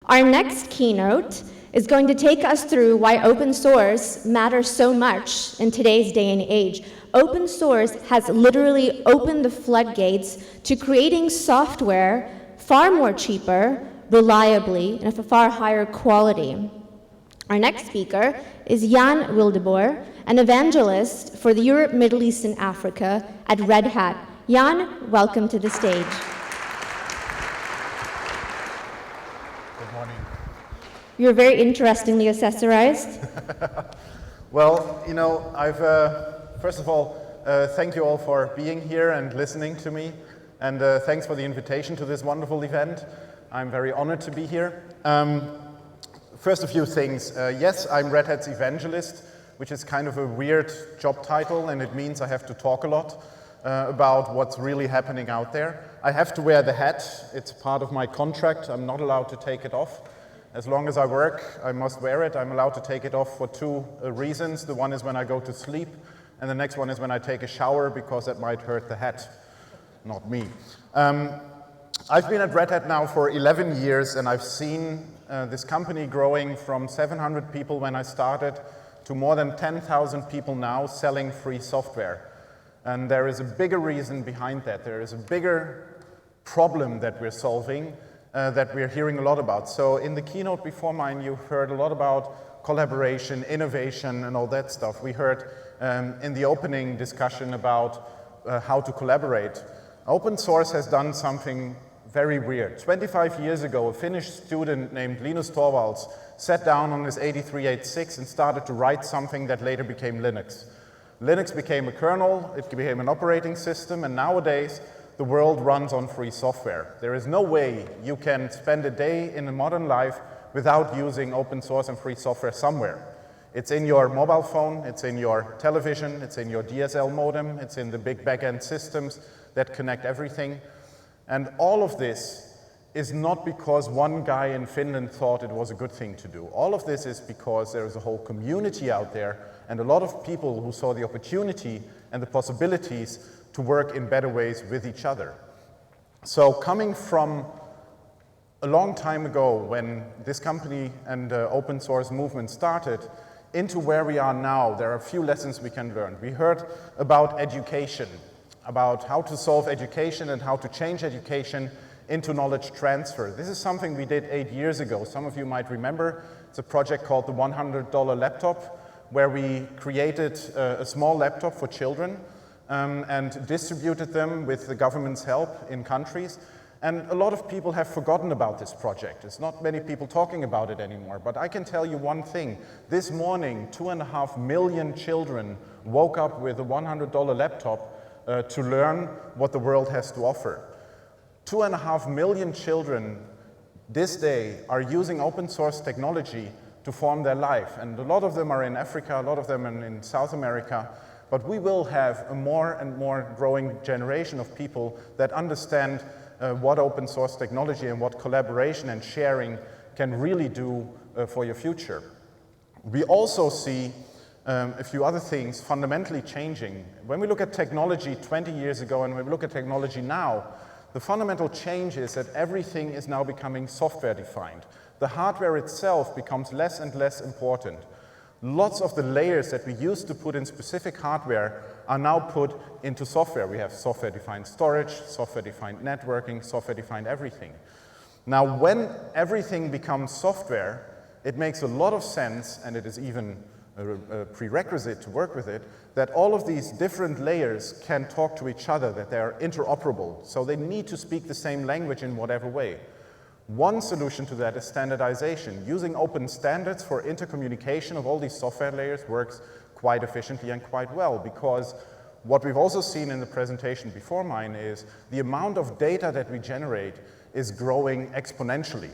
Our next keynote is going to take us through why open source matters so much in today's day and age. Open source has literally opened the floodgates to creating software far more cheaper, reliably, and of a far higher quality. Our next speaker is Jan Wildeboer, an evangelist for the Europe, Middle East, and Africa at Red Hat. Jan, welcome to the stage. Good morning. You're very interestingly accessorized. Well, you know, first of all, thank you all for being here and listening to me, and thanks for the invitation to this wonderful event. I'm very honored to be here. First, a few things. Yes, I'm Red Hat's evangelist, which is kind of a weird job title, and it means I have to talk a lot about what's really happening out there. I have to wear the hat. It's part of my contract. I'm not allowed to take it off. As long as I work, I must wear it. I'm allowed to take it off for two reasons. The one is when I go to sleep, and the next one is when I take a shower, because that might hurt the hat, not me. I've been at Red Hat now for 11 years, and I've seen this company growing from 700 people when I started to more than 10,000 people now selling free software. And there is a bigger reason behind that. There is a bigger problem that we're solving that we're hearing a lot about. So in the keynote before mine, you heard a lot about collaboration, innovation, and all that stuff. We heard in the opening discussion about how to collaborate. Open source has done something very weird. 25 years ago, a Finnish student named Linus Torvalds sat down on his 8386 and started to write something that later became Linux. Linux became a kernel, it became an operating system, and nowadays the world runs on free software. There is no way you can spend a day in a modern life without using open source and free software somewhere. It's in your mobile phone, it's in your television, it's in your DSL modem, it's in the big back-end systems that connect everything. And all of this is not because one guy in Finland thought it was a good thing to do. All of this is because there is a whole community out there and a lot of people who saw the opportunity and the possibilities to work in better ways with each other. So coming from a long time ago when this company and the open source movement started into where we are now, there are a few lessons we can learn. We heard about education, about how to solve education and how to change education into knowledge transfer. This is something we did 8 years ago. Some of you might remember. It's a project called the $100 laptop, where we created a small laptop for children and distributed them with the government's help in countries. And a lot of people have forgotten about this project. There's not many people talking about it anymore. But I can tell you one thing. This morning, 2.5 million children woke up with a $100 laptop to learn what the world has to offer. 2.5 million children this day are using open source technology to form their life. And a lot of them are in Africa, a lot of them are in South America. But we will have a more and more growing generation of people that understand what open source technology and what collaboration and sharing can really do for your future. We also see a few other things fundamentally changing. When we look at technology 20 years ago and when we look at technology now, the fundamental change is that everything is now becoming software defined. The hardware itself becomes less and less important. Lots of the layers that we used to put in specific hardware are now put into software. We have software-defined storage, software-defined networking, software-defined everything. Now, when everything becomes software, it makes a lot of sense, and it is even a prerequisite to work with it, that all of these different layers can talk to each other, that they are interoperable. So they need to speak the same language in whatever way. One solution to that is standardization. Using open standards for intercommunication of all these software layers works quite efficiently and quite well, because what we've also seen in the presentation before mine is the amount of data that we generate is growing exponentially.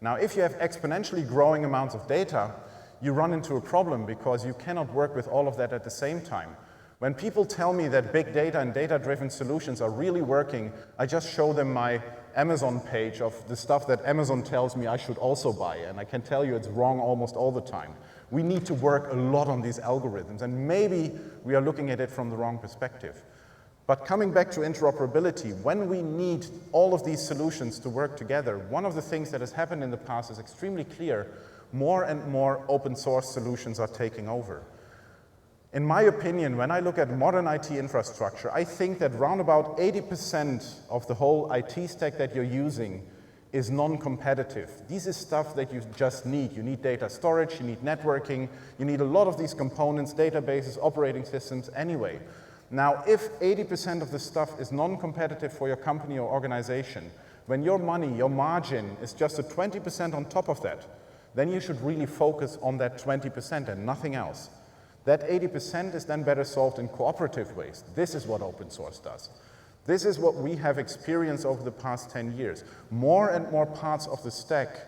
Now, if you have exponentially growing amounts of data, you run into a problem because you cannot work with all of that at the same time. When people tell me that big data and data-driven solutions are really working, I just show them my Amazon page of the stuff that Amazon tells me I should also buy, and I can tell you it's wrong almost all the time. We need to work a lot on these algorithms, and maybe we are looking at it from the wrong perspective. But coming back to interoperability, when we need all of these solutions to work together, one of the things that has happened in the past is extremely clear. More and more open source solutions are taking over. In my opinion, when I look at modern IT infrastructure, I think that round about 80% of the whole IT stack that you're using is non-competitive. This is stuff that you just need. You need data storage, you need networking, you need a lot of these components, databases, operating systems anyway. Now, if 80% of the stuff is non-competitive for your company or organization, when your money, your margin is just a 20% on top of that, then you should really focus on that 20% and nothing else. That 80% is then better solved in cooperative ways. This is what open source does. This is what we have experienced over the past 10 years. More and more parts of the stack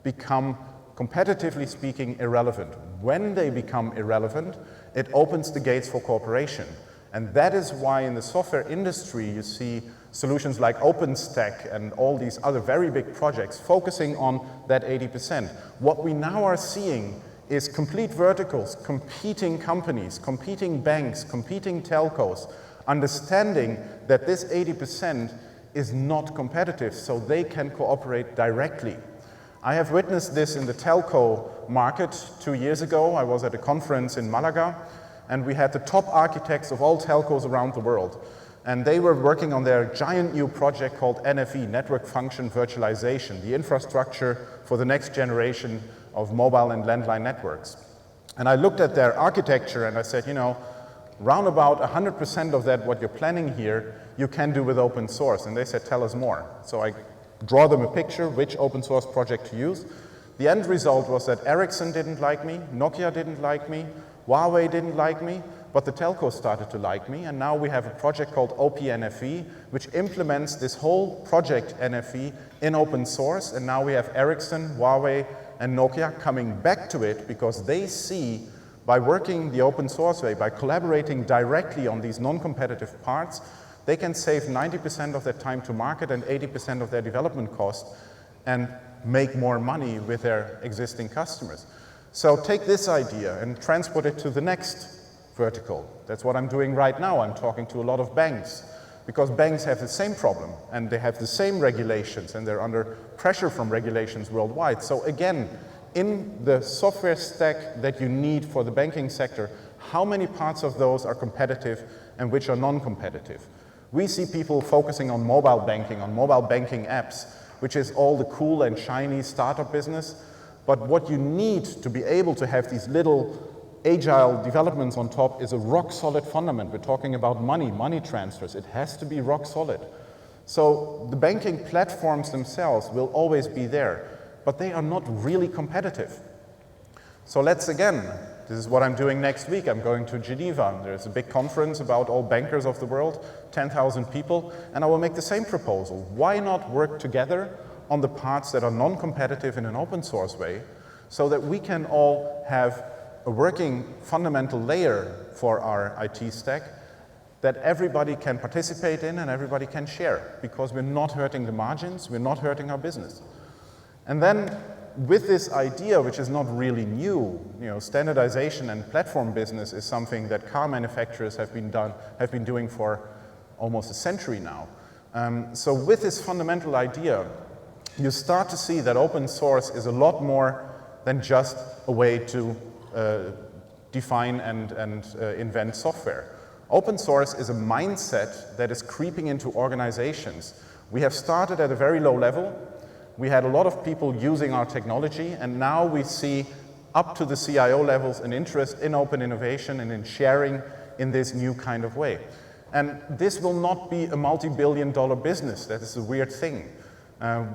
become, competitively speaking, irrelevant. When they become irrelevant, it opens the gates for cooperation. And that is why in the software industry you see solutions like OpenStack and all these other very big projects focusing on that 80%. What we now are seeing is complete verticals, competing companies, competing banks, competing telcos, understanding that this 80% is not competitive, so they can cooperate directly. I have witnessed this in the telco market 2 years ago. I was at a conference in Malaga, and we had the top architects of all telcos around the world. And they were working on their giant new project called NFV, Network Function Virtualization, the infrastructure for the next generation of mobile and landline networks. And I looked at their architecture and I said, you know, round about 100% of that, what you're planning here, you can do with open source. And they said, tell us more. So I draw them a picture, which open source project to use. The end result was that Ericsson didn't like me, Nokia didn't like me, Huawei didn't like me, but the telcos started to like me, and now we have a project called OPNFV, which implements this whole project NFV in open source, and now we have Ericsson, Huawei, and Nokia coming back to it because they see, by working the open source way, by collaborating directly on these non-competitive parts, they can save 90% of their time to market and 80% of their development costs and make more money with their existing customers. So take this idea and transport it to the next vertical. That's what I'm doing right now. I'm talking to a lot of banks because banks have the same problem and they have the same regulations and they're under pressure from regulations worldwide. So again, in the software stack that you need for the banking sector, how many parts of those are competitive and which are non-competitive? We see people focusing on mobile banking apps, which is all the cool and shiny startup business. But what you need to be able to have these little agile developments on top is a rock-solid fundament. We're talking about money transfers. It has to be rock-solid. So the banking platforms themselves will always be there, but they are not really competitive. So let's again, this is what I'm doing next week. I'm going to Geneva. There's a big conference about all bankers of the world, 10,000 people, and I will make the same proposal. Why not work together on the parts that are non-competitive in an open source way so that we can all have a working fundamental layer for our IT stack that everybody can participate in and everybody can share because we're not hurting the margins, we're not hurting our business. And then with this idea, which is not really new, standardization and platform business is something that car manufacturers have been doing for almost a century now. So with this fundamental idea, you start to see that open source is a lot more than just a way to define and invent software. Open source is a mindset that is creeping into organizations. We have started at a very low level. We had a lot of people using our technology, and now we see up to the CIO levels an interest in open innovation and in sharing in this new kind of way. And this will not be a multi-billion-dollar business. That is a weird thing.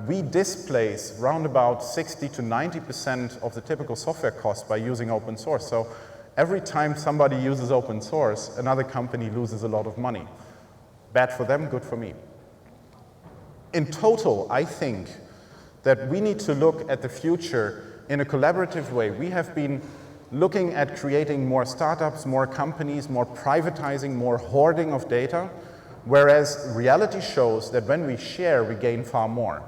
We displace round about 60 to 90% of the typical software cost by using open source. So every time somebody uses open source, another company loses a lot of money. Bad for them, good for me. In total, I think that we need to look at the future in a collaborative way. We have been looking at creating more startups, more companies, more privatizing, more hoarding of data. Whereas reality shows that when we share, we gain far more.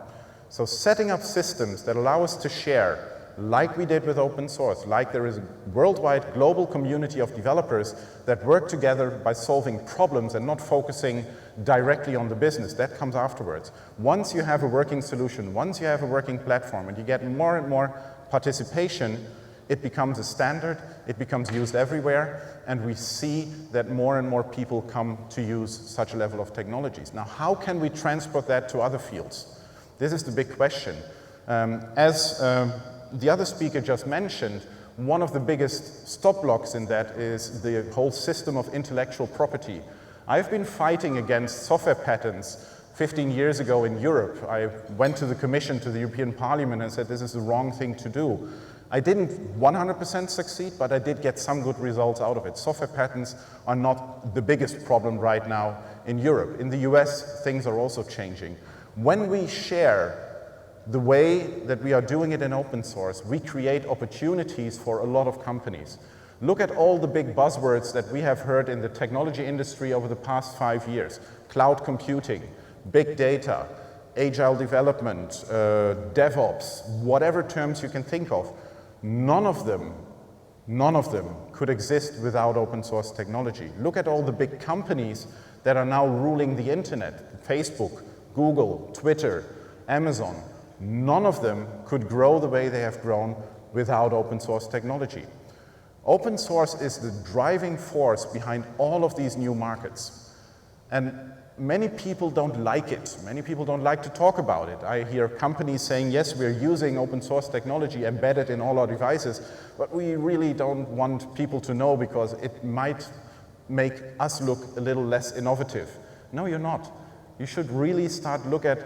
So setting up systems that allow us to share like we did with open source, like there is a worldwide global community of developers that work together by solving problems and not focusing directly on the business. That comes afterwards. Once you have a working solution, once you have a working platform, and you get more and more participation, it becomes a standard, it becomes used everywhere, and we see that more and more people come to use such a level of technologies. Now, how can we transport that to other fields? This is the big question. As the other speaker just mentioned, one of the biggest stop blocks in that is the whole system of intellectual property. I've been fighting against software patents 15 years ago in Europe. I went to the Commission, to the European Parliament, and said this is the wrong thing to do. I didn't 100% succeed, but I did get some good results out of it. Software patents are not the biggest problem right now in Europe. In the US, things are also changing. When we share the way that we are doing it in open source, we create opportunities for a lot of companies. Look at all the big buzzwords that we have heard in the technology industry over the past 5 years. Cloud computing, big data, agile development, DevOps, whatever terms you can think of. None of them could exist without open source technology. Look at all the big companies that are now ruling the internet. Facebook, Google, Twitter, Amazon. None of them could grow the way they have grown without open source technology. Open source is the driving force behind all of these new markets. And many people don't like it. Many people don't like to talk about it. I hear companies saying, yes, we're using open source technology embedded in all our devices, but we really don't want people to know because it might make us look a little less innovative. No, you're not. You should really start look at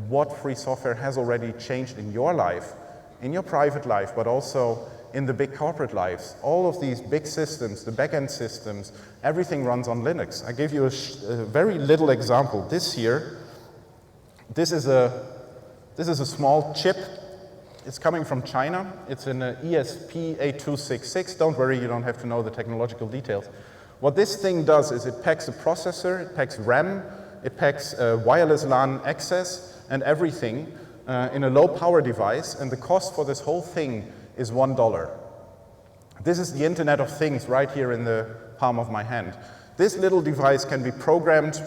what free software has already changed in your life, in your private life, but also in the big corporate lives. All of these big systems, the back-end systems, everything runs on Linux. I give you a very little example. This here, this is a small chip. It's coming from China. It's an ESP8266. Don't worry, you don't have to know the technological details. What this thing does is it packs a processor, it packs RAM, it packs wireless LAN access and everything in a low power device, and the cost for this whole thing is $1. This is the Internet of Things right here in the palm of my hand. This little device can be programmed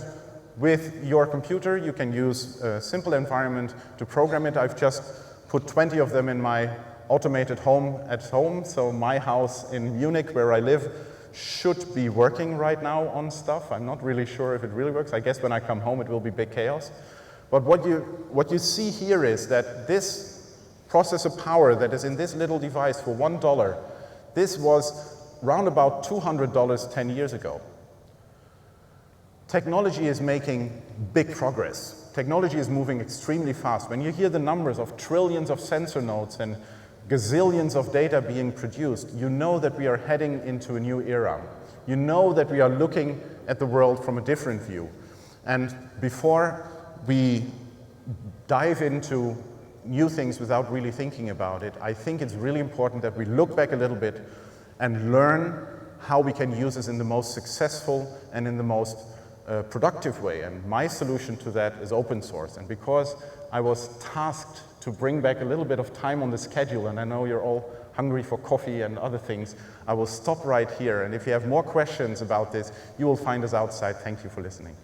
with your computer. You can use a simple environment to program it. I've just put 20 of them in my automated home at home, so my house in Munich where I live should be working right now on stuff. I'm not really sure if it really works. I guess when I come home it will be big chaos. But what you see here is that this processor power that is in this little device for $1, this was round about $200 10 years ago. Technology is making big progress. Technology is moving extremely fast. When you hear the numbers of trillions of sensor nodes and gazillions of data being produced, you know that we are heading into a new era. You know that we are looking at the world from a different view. And before we dive into new things without really thinking about it, I think it's really important that we look back a little bit and learn how we can use this in the most successful and in the most productive way. And my solution to that is open source. And because I was tasked to bring back a little bit of time on the schedule, and I know you're all hungry for coffee and other things, I will stop right here. And if you have more questions about this, you will find us outside. Thank you for listening.